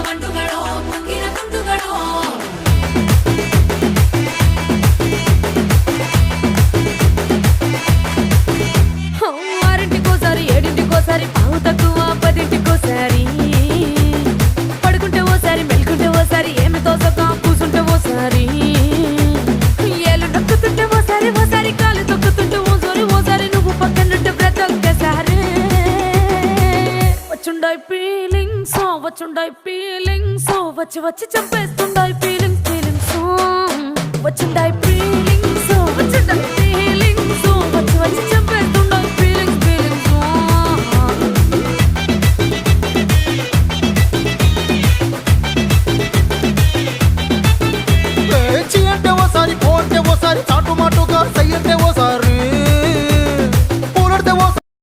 వండుగడో పొంగిన తుండుగడో ఆరింటికోసారి ఏడింటికోసారి పావు తక్కువ పదింటికోసారి పడుకుంటే ఓసారి మెలుకుంటే ఓసారి ఏమి తోసక కూసుంటే ఓసారి ఏళ్ళు నొక్కుతుంటే ఓసారి ఓసారి కాలు తొక్కుతుంటే ఓసారి నువ్వు పక్కనుంటే బ్రతొక్కసారి వచ్చుండాయి ఫీలింగ్స్ వచ్చి వచ్చి చంపేస్తుండాయి ఫీలింగ్స్ వచ్చిండాయి ఫీలింగ్స్ వచ్చి వచ్చి చంపే